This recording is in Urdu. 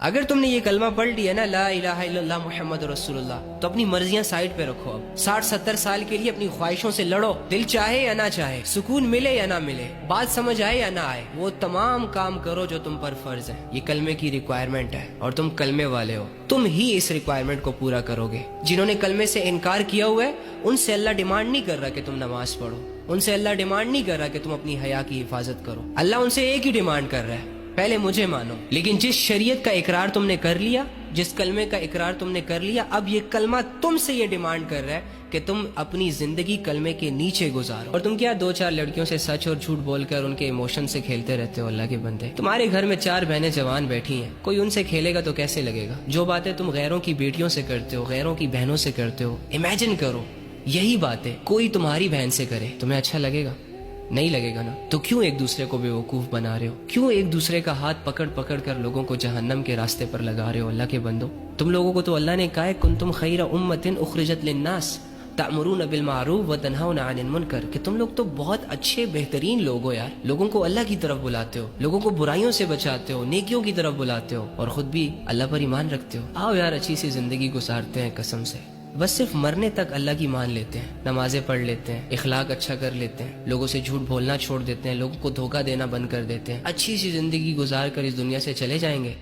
اگر تم نے یہ کلمہ پڑھ لیا نا، لا الہ الا اللہ محمد رسول اللہ، تو اپنی مرضیاں سائڈ پہ رکھو. اب 60-70 سال کے لیے اپنی خواہشوں سے لڑو، دل چاہے یا نہ چاہے، سکون ملے یا نہ ملے، بات سمجھ آئے یا نہ آئے، وہ تمام کام کرو جو تم پر فرض ہے. یہ کلمے کی ریکوائرمنٹ ہے اور تم کلمے والے ہو، تم ہی اس ریکوائرمنٹ کو پورا کرو گے. جنہوں نے کلمے سے انکار کیا ہوا ہے ان سے اللہ ڈیمانڈ نہیں کر رہا کہ تم نماز پڑھو، ان سے اللہ ڈیمانڈ نہیں کر رہا کہ تم اپنی حیا کی حفاظت کرو. اللہ ان سے ایک ہی ڈیمانڈ کر رہا ہے، پہلے مجھے مانو. لیکن جس شریعت کا اقرار تم نے کر لیا، جس کلمے کا اقرار تم نے کر لیا، اب یہ کلمہ تم سے یہ ڈیمانڈ کر رہا ہے کہ تم اپنی زندگی کلمے کے نیچے گزارو. اور تم کیا 2-4 لڑکیوں سے سچ اور جھوٹ بول کر ان کے ایموشن سے کھیلتے رہتے ہو. اللہ کے بندے، تمہارے گھر میں 4 بہنیں جوان بیٹھی ہیں، کوئی ان سے کھیلے گا تو کیسے لگے گا؟ جو باتیں تم غیروں کی بیٹیوں سے کرتے ہو، غیروں کی بہنوں سے کرتے ہو، امیجن کرو یہی باتیں کوئی تمہاری بہن سے کرے، تمہیں اچھا لگے گا؟ نہیں لگے گا نا. تو کیوں ایک دوسرے کو بیوقوف بنا رہے ہو؟ کیوں ایک دوسرے کا ہاتھ پکڑ پکڑ کر لوگوں کو جہنم کے راستے پر لگا رہے ہو؟ اللہ کے بندو، تم لوگوں کو تو اللہ نے کہا ہے کنتم خیر امۃ اخرجت للناس تأمرون بالمعروف وتنہون عن المنکر، کہ تم لوگ تو بہت اچھے بہترین لوگ ہو یار. لوگوں کو اللہ کی طرف بلاتے ہو، لوگوں کو برائیوں سے بچاتے ہو، نیکیوں کی طرف بلاتے ہو، اور خود بھی اللہ پر ایمان رکھتے ہو. آؤ یار اچھی سی زندگی گزارتے ہیں قسم سے. بس صرف مرنے تک اللہ کی مان لیتے ہیں، نمازیں پڑھ لیتے ہیں، اخلاق اچھا کر لیتے ہیں، لوگوں سے جھوٹ بولنا چھوڑ دیتے ہیں، لوگوں کو دھوکہ دینا بند کر دیتے ہیں، اچھی سی زندگی گزار کر اس دنیا سے چلے جائیں گے.